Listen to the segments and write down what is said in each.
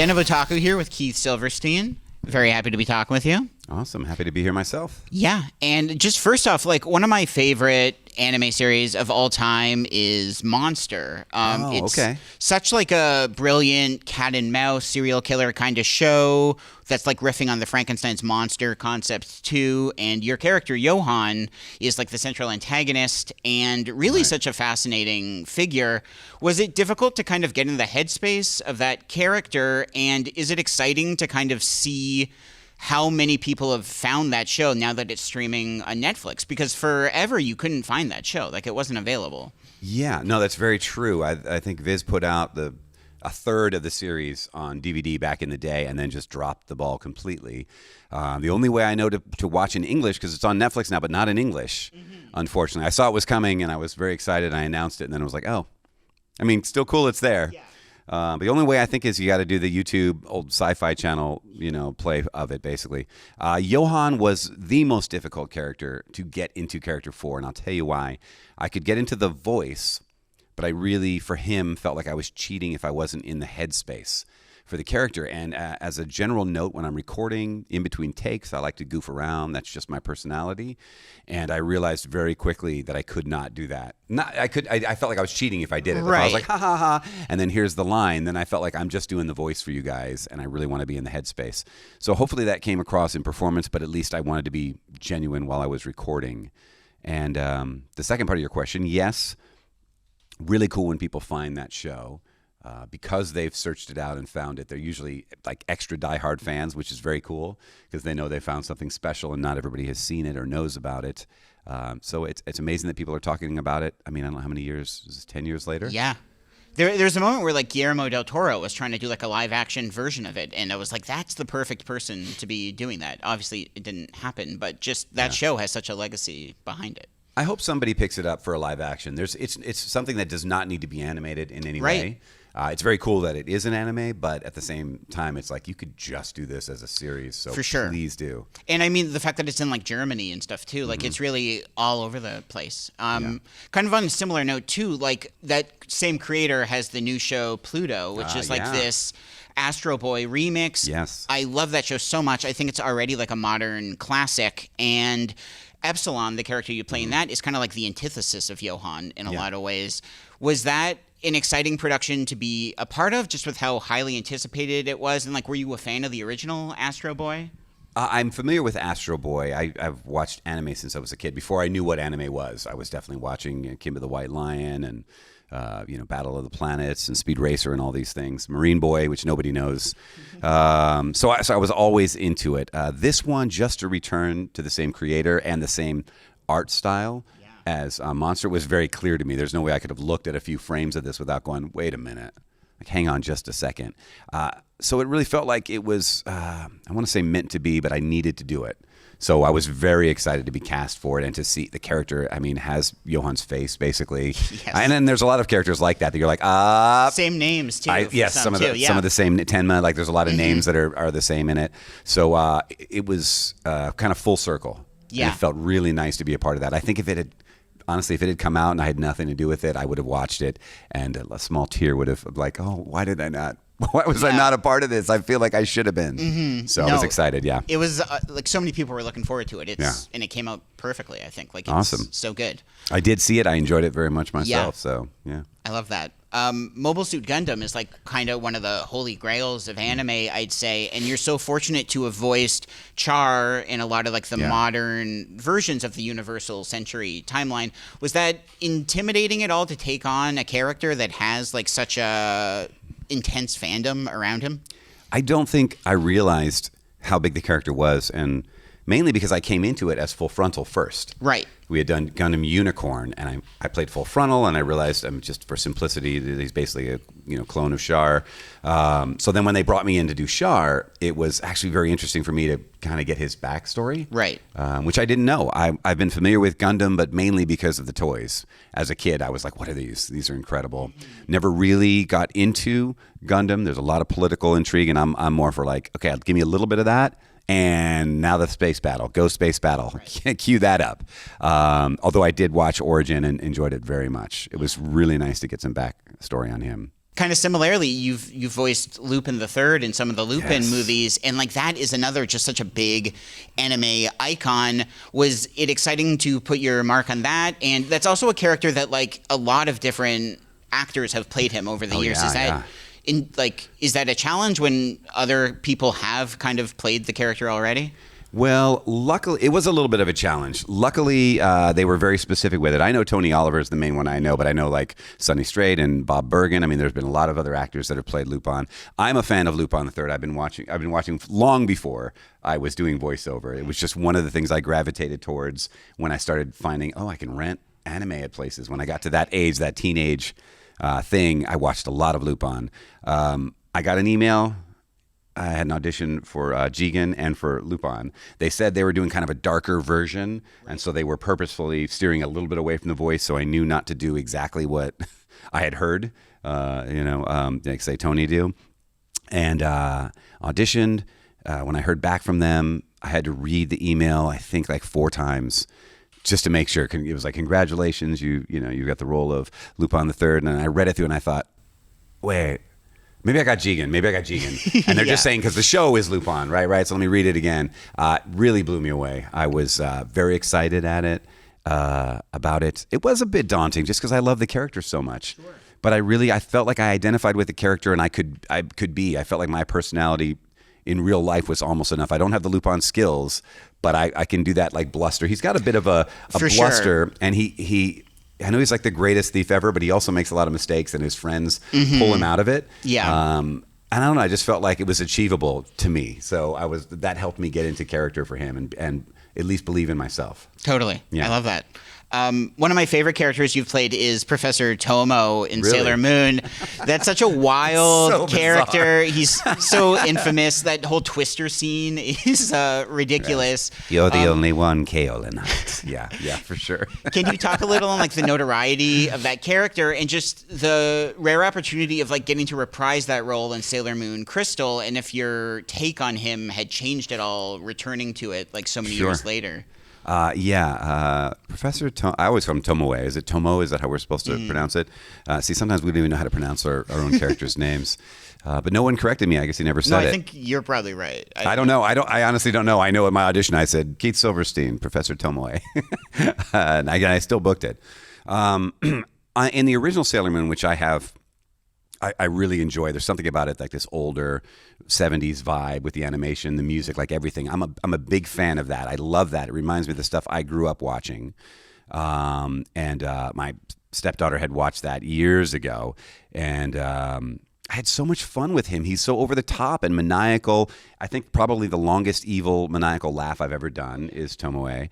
Den of Otaku here with Keith Silverstein. Very happy to be talking with you. Awesome. Happy to be here myself. Yeah, and just first off, like one of my favorite anime series of all time is Monster. It's okay. Such like a brilliant cat and mouse serial killer kind of show that's like riffing on the Frankenstein's monster concept too. And your character Johann is like the central antagonist and really such a fascinating figure. Was it difficult to kind of get in the headspace of that character? And is it exciting to kind of see how many people have found that show now that it's streaming on Netflix? Because forever you couldn't find that show. Like, it wasn't available. Yeah, no, that's very true. I think Viz put out a third of the series on DVD back in the day and then just dropped the ball completely. The only way I know to watch in English, because it's on Netflix now, but not in English, unfortunately. I saw it was coming and I was very excited. I announced it and then I was like, oh, I mean, still cool it's there. Yeah. But the only way I think is you got to do the YouTube old Sci-Fi Channel, play of it, basically. Johann was the most difficult character to get into character for, and I'll tell you why. I could get into the voice, but I really, for him, felt like I was cheating if I wasn't in the headspace for the character. And as a general note, when I'm recording in between takes, I like to goof around. That's just my personality. And I realized very quickly that I could not do that. I felt like I was cheating if I did it. If I was like, ha, ha, ha, and then here's the line. Then I felt like I'm just doing the voice for you guys, and I really want to be in the headspace. So hopefully that came across in performance, but at least I wanted to be genuine while I was recording. And the second part of your question, yes, really cool when people find that show. Because they've searched it out and found it, they're usually like extra diehard fans, which is very cool because they know they found something special and not everybody has seen it or knows about it. So it's amazing that people are talking about it. I mean, I don't know how many years, is this 10 years later? Yeah. There's a moment where like Guillermo del Toro was trying to do like a live action version of it, and I was like, that's the perfect person to be doing that. Obviously it didn't happen, but just that show has such a legacy behind it. I hope somebody picks it up for a live action. It's something that does not need to be animated in any way. It's very cool that it is an anime, but at the same time, it's like you could just do this as a series. So for sure, please do. And I mean, the fact that it's in like Germany and stuff too, like it's really all over the place. Kind of on a similar note too, like that same creator has the new show Pluto, which is like this Astro Boy remix. Yes, I love that show so much. I think it's already like a modern classic. And Epsilon, the character you play in that, is kind of like the antithesis of Johann in a lot of ways. Was that an exciting production to be a part of, just with how highly anticipated it was? And like, were you a fan of the original Astro Boy? I'm familiar with Astro Boy. I've watched anime since I was a kid. Before I knew what anime was, I was definitely watching Kimba the White Lion and Battle of the Planets and Speed Racer and all these things. Marine Boy, which nobody knows. So I was always into it. This one, just to return to the same creator and the same art style as Monster, was very clear to me. There's no way I could have looked at a few frames of this without going, wait a minute, like hang on just a second. So it really felt like it was, I want to say meant to be, but I needed to do it. So I was very excited to be cast for it and to see the character, I mean, has Johann's face, basically. Yes. And then there's a lot of characters like that you're like, same names, too. Some of the same Tenma, like there's a lot of names that are the same in it. So it was kind of full circle. Yeah. And it felt really nice to be a part of that. I think if it had come out and I had nothing to do with it, I would have watched it, and a small tear would have like, oh, why did I not? Why was I not a part of this? I feel like I should have been. So I was excited, It was like so many people were looking forward to it. And it came out perfectly, I think. Like, it's awesome. So good. I did see it. I enjoyed it very much myself. So, yeah. I love that. Mobile Suit Gundam is like kind of one of the holy grails of anime, I'd say. And you're so fortunate to have voiced Char in a lot of like the modern versions of the Universal Century timeline. Was that intimidating at all to take on a character that has like such a intense fandom around him? I don't think I realized how big the character was, and mainly because I came into it as Full Frontal first. Right. We had done Gundam Unicorn, and I played Full Frontal, and I realized, just for simplicity, that he's basically a clone of Char. So then when they brought me in to do Char, it was actually very interesting for me to kind of get his backstory. Right. Which I didn't know. I've been familiar with Gundam, but mainly because of the toys. As a kid, I was like, what are these? These are incredible. Never really got into Gundam. There's a lot of political intrigue, and I'm more for like, okay, give me a little bit of that. And now the space battle, go space battle, cue that up. Although I did watch Origin and enjoyed it very much. It was really nice to get some backstory on him. Kind of similarly, you've voiced Lupin the Third in some of the Lupin Yes. movies, and like that is another just such a big anime icon. Was it exciting to put your mark on that? And that's also a character that like a lot of different actors have played him over the years. Yeah, Is that yeah. is that a challenge when other people have kind of played the character already? Well, luckily, it was a little bit of a challenge. Luckily, they were very specific with it. I know Tony Oliver is the main one I know, but I know like Sonny Strait and Bob Bergen. I mean, there's been a lot of other actors that have played Lupin. I'm a fan of Lupin the Third. I've been watching long before I was doing voiceover. It was just one of the things I gravitated towards when I started finding, I can rent anime at places. When I got to that age, that teenage thing, I watched a lot of Lupin. I got an email. I had an audition for Jigen and for Lupin. They said they were doing kind of a darker version, and so they were purposefully steering a little bit away from the voice, so I knew not to do exactly what I had heard, like say Tony do. And auditioned. When I heard back from them, I had to read the email, I think like 4 times, just to make sure. It was like, congratulations, you got the role of Lupin the Third. And I read it through and I thought, wait, maybe I got Jigen. And they're just saying, because the show is Lupin, right? So let me read it again. Really blew me away. I was very excited about it. It was a bit daunting just because I love the character so much. Sure. But I felt like I identified with the character, and I felt like my personality in real life was almost enough. I don't have the Lupin skills, but I can do that like bluster. He's got a bit of a bluster, and I know he's like the greatest thief ever, but he also makes a lot of mistakes, and his friends pull him out of it. Yeah. And I don't know. I just felt like it was achievable to me, so that helped me get into character for him and at least believe in myself. Totally. Yeah. I love that. One of my favorite characters you've played is Professor Tomo in Really? Sailor Moon. That's such a wild So character. He's so infamous. That whole Twister scene is ridiculous. Yes. You're the only one, Kaolinite. Yeah, for sure. Can you talk a little on like the notoriety of that character and just the rare opportunity of like getting to reprise that role in Sailor Moon Crystal, and if your take on him had changed at all returning to it like so many years later? Professor I always call him Tomoe. Is it Tomo? Is that how we're supposed to pronounce it? See, sometimes we don't even know how to pronounce our own characters' names. But no one corrected me. I guess he never said it. I think you're probably right. I don't know. I honestly don't know. I know at my audition I said Keith Silverstein, Professor Tomoe. And I still booked it. In the original Sailor Moon, which I really enjoy. There's something about it, like this older 70s vibe with the animation, the music, like everything. I'm a big fan of that. I love that. It reminds me of the stuff I grew up watching. And my stepdaughter had watched that years ago. And I had so much fun with him. He's so over the top and maniacal. I think probably the longest evil maniacal laugh I've ever done is Tomoe.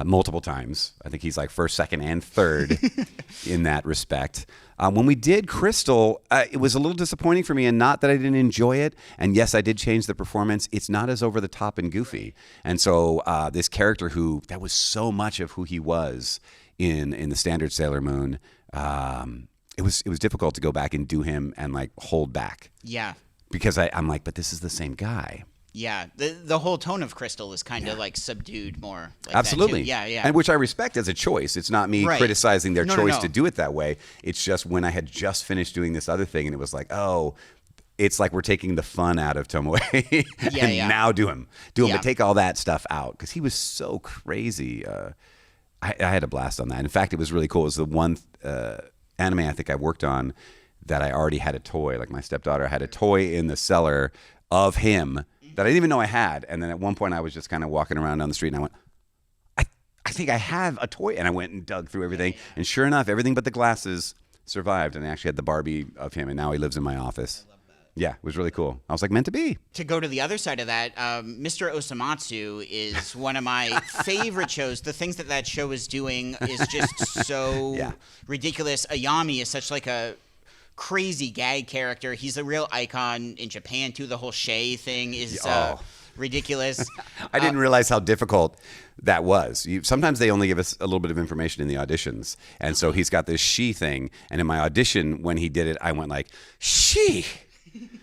Multiple times. I think he's like first, second, and third in that respect. When we did Crystal, it was a little disappointing for me, and not that I didn't enjoy it. And yes, I did change the performance. It's not as over the top and goofy. And so this character that was so much of who he was in the standard Sailor Moon, it was difficult to go back and do him and like hold back. Yeah. Because I'm like, but this is the same guy. Yeah, the whole tone of Crystal is kind of like subdued more. Like Absolutely. That too. Yeah. And which I respect as a choice. It's not me criticizing their choice to do it that way. It's just when I had just finished doing this other thing and it was like, it's like we're taking the fun out of Tomoe and now do him, but take all that stuff out because he was so crazy. I had a blast on that. In fact, it was really cool. It was the one anime I think I worked on that I already had a toy. Like my stepdaughter had a toy in the cellar of him that I didn't even know I had. And then at one point I was just kind of walking around down the street and I went, I think I have a toy. And I went and dug through everything. And sure enough, everything but the glasses survived. And I actually had the Barbie of him. And now he lives in my office. I love that. Yeah, it was really cool. I was like, meant to be. To go to the other side of that, Mr. Ososmatsu is one of my favorite shows. The things that show is doing is just so ridiculous. Ayami is such like a crazy gag character. He's a real icon in Japan too. The whole Shay thing is ridiculous. I didn't realize how difficult that was. Sometimes they only give us a little bit of information in the auditions, and so he's got this she thing. And in my audition, when he did it, I went like she.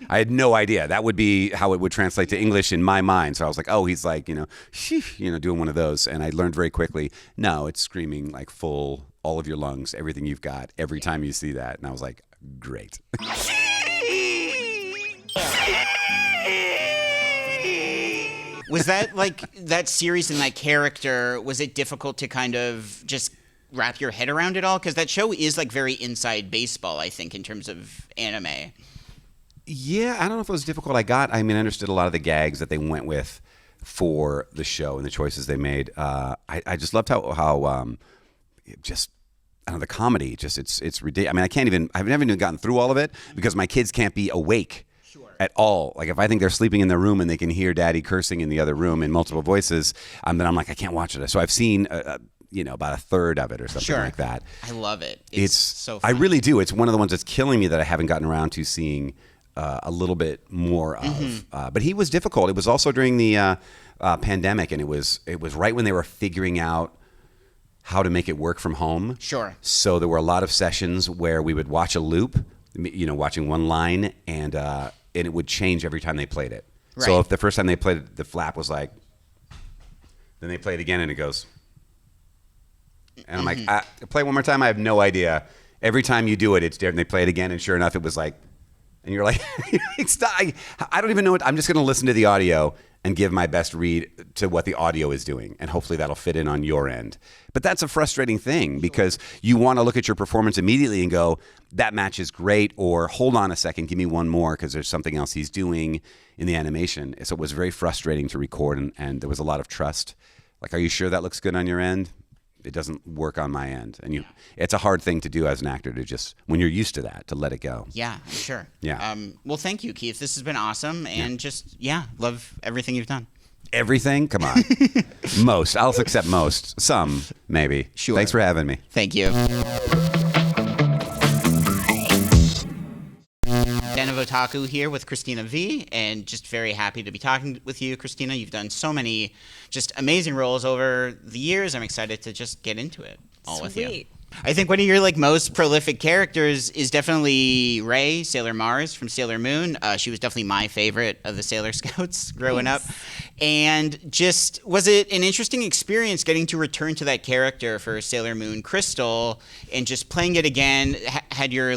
I had no idea. That would be how it would translate to English in my mind. So I was like, oh, he's like, sheesh, doing one of those. And I learned very quickly, no, it's screaming like full, all of your lungs, everything you've got, every time you see that. And I was like, great. Was that like that series and that character, was it difficult to kind of just wrap your head around it all? Because that show is like very inside baseball, I think, in terms of anime. Yeah, I don't know if it was difficult. I understood a lot of the gags that they went with for the show and the choices they made. I just loved how just, I don't know, the comedy, just it's ridiculous. I mean, I've never even gotten through all of it because my kids can't be awake at all. Like if I think they're sleeping in their room and they can hear daddy cursing in the other room in multiple voices, then I'm like, I can't watch it. So I've seen about a third of it or something like that. I love it. It's so fun. I really do. It's one of the ones that's killing me that I haven't gotten around to seeing a little bit more of. But he was difficult. It was also during the pandemic, and it was right when they were figuring out how to make it work from home. Sure. So there were a lot of sessions where we would watch a loop, watching one line, and it would change every time they played it. Right. So if the first time they played it, the flap was like, then they play it again and it goes. And I'm like, play one more time. I have no idea. Every time you do it, it's different. They play it again, and sure enough, it was like, and you're like, I don't even know what. I'm just going to listen to the audio and give my best read to what the audio is doing, and hopefully that'll fit in on your end. But that's a frustrating thing because you want to look at your performance immediately and go, that match is great, or hold on a second, give me one more because there's something else he's doing in the animation. So it was very frustrating to record, and there was a lot of trust. Like, are you sure that looks good on your end? It doesn't work on my end. And it's a hard thing to do as an actor to just, when you're used to that, to let it go. Yeah, I'm sure. Yeah. Well, thank you, Keith. This has been awesome. And love everything you've done. Everything? Come on. Most. I'll accept most. Some, maybe. Sure. Thanks for having me. Thank you. Den of Otaku here with Cristina Vee, and just very happy to be talking with you, Cristina. You've done so many just amazing roles over the years. I'm excited to just get into it all with you. I think one of your most prolific characters is definitely Rei, Sailor Mars from Sailor Moon. She was definitely my favorite of the Sailor Scouts growing up. And just, was it an interesting experience getting to return to that character for Sailor Moon Crystal and just playing it again? Had your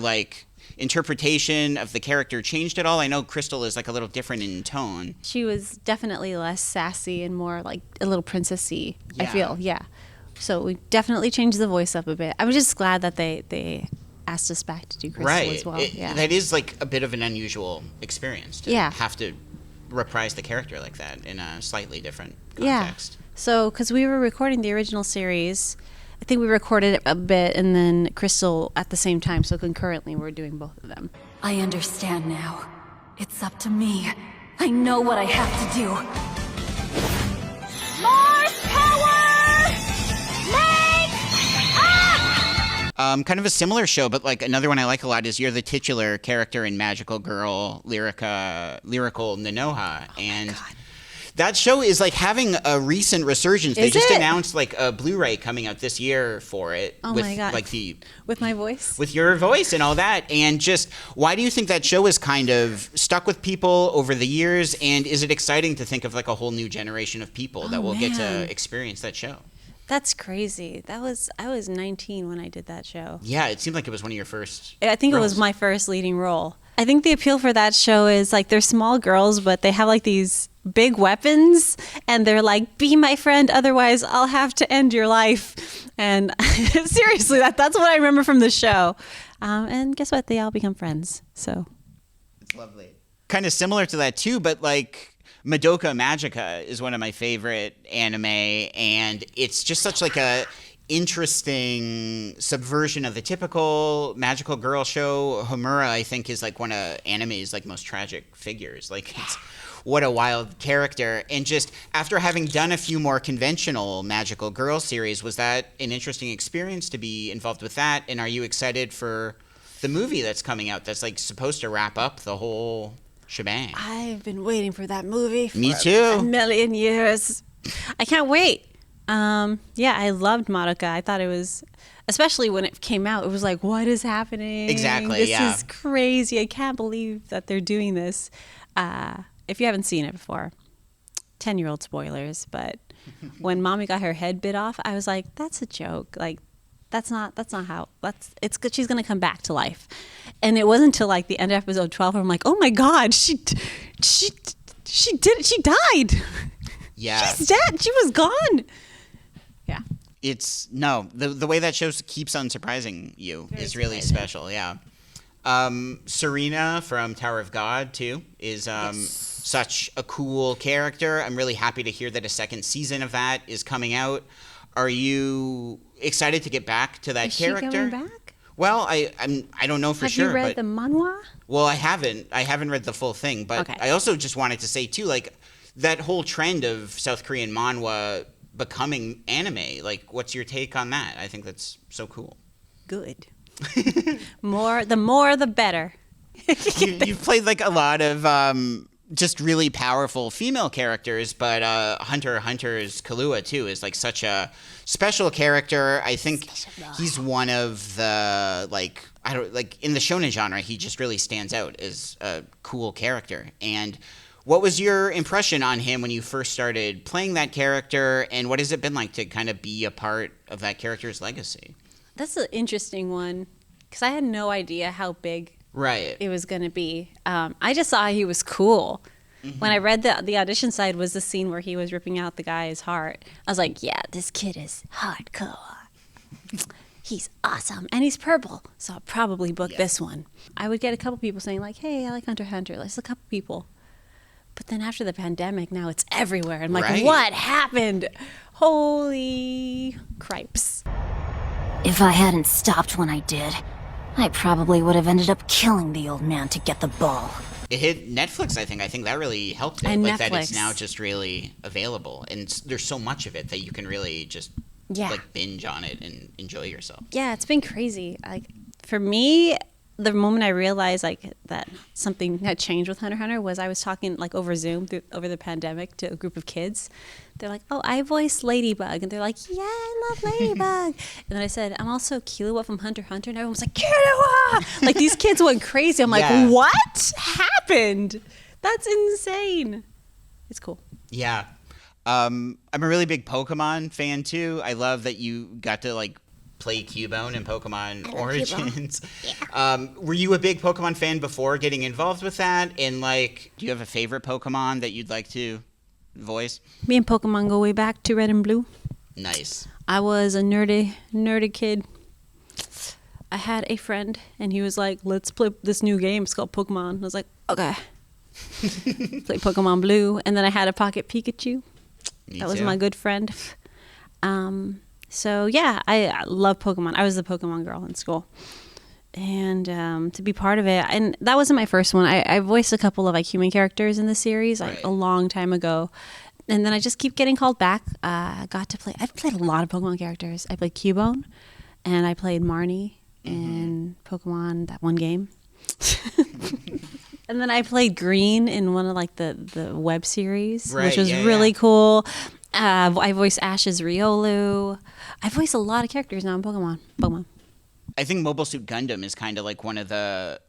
interpretation of the character changed at all? I know Crystal is a little different in tone. She was definitely less sassy and more like a little princessy, I feel. Yeah. So we definitely changed the voice up a bit. I was just glad that they asked us back to do Crystal as well. That is a bit of an unusual experience to have to reprise the character like that in a slightly different context. Yeah. So, because we were recording the original series, I think we recorded it a bit and then Crystal at the same time, so concurrently we're doing both of them. I understand now. It's up to me. I know what I have to do. Mars power! Make! Kind of a similar show, but another one I like a lot is you're the titular character in Magical Girl Lyrical Nanoha. And that show is having a recent resurgence. They just announced a Blu-ray coming out this year for it. Oh with, my god! With my voice, with your voice and all that. And just why do you think that show is kind of stuck with people over the years? And is it exciting to think of a whole new generation of people that will get to experience that show? That's crazy. I was 19 when I did that show. Yeah, it seemed like it was one of your first. I think roles. It was my first leading role. I think the appeal for that show is they're small girls, but they have these big weapons, and they're be my friend, otherwise I'll have to end your life. And seriously, that's what I remember from the show. And guess what? They all become friends. So it's lovely. Kind of similar to that too, but Madoka Magica is one of my favorite anime, and it's just such a interesting subversion of the typical magical girl show. Homura, I think, is one of anime's most tragic figures. It's what a wild character. And just after having done a few more conventional magical girl series, was that an interesting experience to be involved with that? And are you excited for the movie that's coming out that's supposed to wrap up the whole shebang? I've been waiting for that movie for Me too. a million years. I can't wait. I loved Madoka. I thought it was especially when it came out, it was like, what is happening? Exactly, This yeah. is crazy. I can't believe that they're doing this. If you haven't seen it before, 10-year-old spoilers, but when mommy got her head bit off, I was like, that's a joke. Like, that's not how, it's good. She's going to come back to life. And it wasn't until like the end of episode 12 where I'm like, oh my God, she did it. She died. Yeah. She's dead. She was gone. Yeah. The way that show keeps on surprising you is really surprising. special. Yeah. Serena from Tower of God too is such a cool character. I'm really happy to hear that a second season of that is coming out. Are you excited to get back to that Is character? she coming back? Well, I don't know for Have sure. you read but, the manhwa? Well, I haven't read the full thing, but Okay. I also just wanted to say too, like that whole trend of South Korean manhwa becoming anime. Like, what's your take on that? I think that's so cool. Good. The more, the better. You've played like a lot of just really powerful female characters, but Hunter x Hunter's Kahlua too is like such a special character. I think he's one of the in the shonen genre, he just really stands out as a cool character. And what was your impression on him when you first started playing that character, and what has it been like to kind of be a part of that character's legacy? That's an interesting one because I had no idea how big Right. it was going to be. I just saw he was cool. Mm-hmm. When I read the audition side was the scene where he was ripping out the guy's heart. I was like, yeah, this kid is hardcore. He's awesome. And he's purple. So I'll probably book this one. I would get a couple people saying like, hey, I like Hunter x Hunter. There's a couple people. But then after the pandemic, now it's everywhere. I'm like, Right. What happened? Holy cripes. If I hadn't stopped when I did, I probably would have ended up killing the old man to get the ball. It hit Netflix, I think. I think that really helped it. And like that it's Netflix. now just really available. And there's so much of it that you can really just like binge on it and enjoy yourself. Yeah, it's been crazy. Like for me, the moment I realized like that something had changed with Hunter x Hunter was I was talking like over Zoom over the pandemic to a group of kids. They're like, "Oh, I voice Ladybug," and they're like, "Yeah, I love Ladybug." And then I said, "I'm also Killua from Hunter x Hunter," and everyone was like, "Killua!" Like these kids went crazy. I'm like, Yeah. "What happened? That's insane." It's cool. Yeah. I'm a really big Pokemon fan too. I love that you got to like play Cubone in Pokemon Origins. Were you a big Pokemon fan before getting involved with that? And like, do you have a favorite Pokemon that you'd like to voice? Me and Pokemon go way back to Red and Blue. Nice. I was a nerdy kid. I had a friend, and he was like, "Let's play this new game. It's called Pokemon." I was like, "Okay." Play Pokemon Blue, and then I had a Pocket Pikachu. Me That was too. my good friend. So yeah, I love Pokemon. I was the Pokemon girl in school, and to be part of it, and that wasn't my first one. I voiced a couple of like human characters in the series like Right. a long time ago, and then I just keep getting called back. Got to play. I've played a lot of Pokemon characters. I played Cubone, and I played Marnie in Pokemon that one game. And then I played Green in one of like the web series, Right, which was yeah, really yeah. cool. I voiced Ash's Riolu. I voiced a lot of characters now in Pokemon. I think Mobile Suit Gundam is kind of like one of the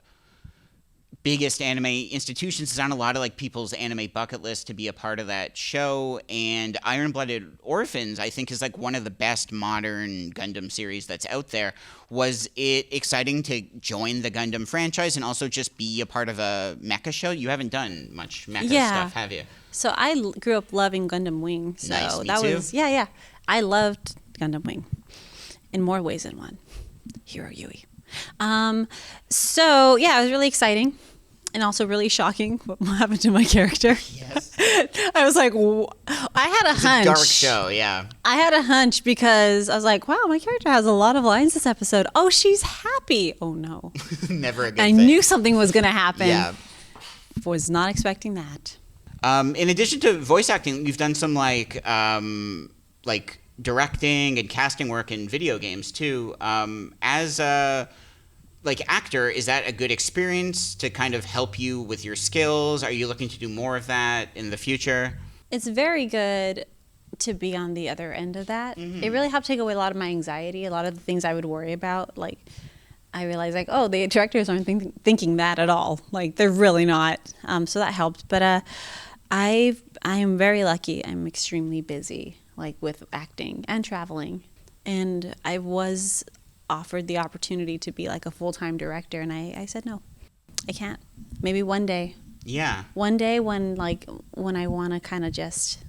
biggest anime institutions. It's on a lot of like people's anime bucket list to be a part of that show. And Iron Blooded Orphans, I think, is like one of the best modern Gundam series that's out there. Was it exciting to join the Gundam franchise and also just be a part of a mecha show? You haven't done much mecha stuff, have you? So I grew up loving Gundam Wing. So Nice, me that too. was yeah. I loved Gundam Wing in more ways than one. Hiro Yui. So yeah, it was really exciting. And also really shocking what happened to my character. Yes. I was like, I had a hunch. Dark show, yeah. I had a hunch because I was like, wow, my character has a lot of lines this episode. Oh, she's happy. Oh, no. Never a good I thing. knew something was going to happen. Yeah. Was not expecting that. In addition to voice acting, you've done some like directing and casting work in video games too. As a actor, is that a good experience to kind of help you with your skills? Are you looking to do more of that in the future? It's very good to be on the other end of that. It really helped take away a lot of my anxiety, a lot of the things I would worry about. Like, I realized, like, oh, the directors aren't thinking that at all. Like, they're really not. So that helped. But I am very lucky. I'm extremely busy, like, with acting and traveling. And I was offered the opportunity to be, like, a full-time director, and I said no. I can't. Maybe one day. Yeah. One day when I want to kind of just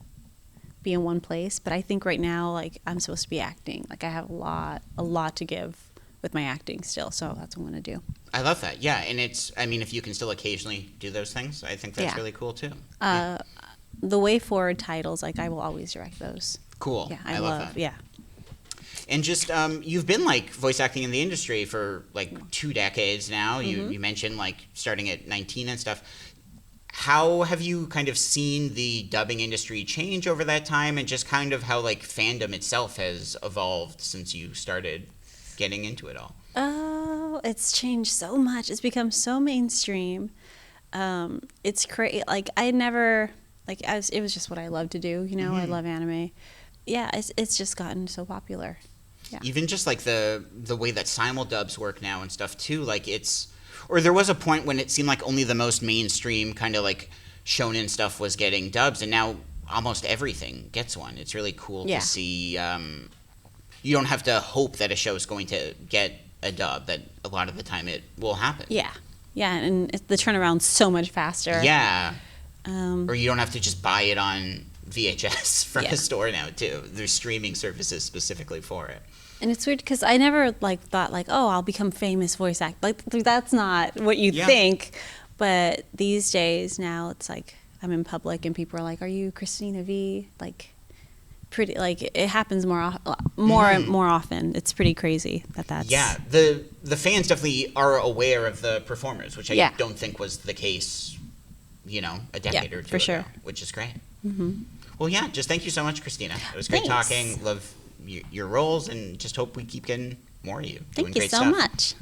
be in one place. But I think right now, like, I'm supposed to be acting. Like, I have a lot to give with my acting still. So that's what I'm going to do. I love that. Yeah. And if you can still occasionally do those things, I think that's really cool too. The way forward titles, like, I will always direct those. Cool. Yeah, I love that. Yeah. And just you've been like voice acting in the industry for like 2 decades now. You mentioned like starting at 19 and stuff. How have you kind of seen the dubbing industry change over that time, and just kind of how like fandom itself has evolved since you started getting into it all? Oh, it's changed so much. It's become so mainstream. It's crazy. Like, I never, like, it was just what I love to do. You know, I love anime. Yeah, it's just gotten so popular. Yeah. Even just like the way that simuldubs work now and stuff too, like there was a point when it seemed like only the most mainstream kind of like shonen stuff was getting dubs, and now almost everything gets one. It's really cool to see. You don't have to hope that a show is going to get a dub, that a lot of the time it will happen. Yeah, and the turnaround's so much faster. Yeah. Or you don't have to just buy it on VHS from a store now too. There's streaming services specifically for it. And it's weird because I never like thought like, oh, I'll become famous voice act. Like, that's not what you think. But these days now, it's like I'm in public and people are like, "Are you Cristina Vee?" Like, pretty, like, it happens more often. It's pretty crazy that's. Yeah, the fans definitely are aware of the performers, which I don't think was the case, a decade or two ago, which is great. Well, yeah, just thank you so much, Cristina. It was great talking. Love your roles, and just hope we keep getting more of you. Thank you so much.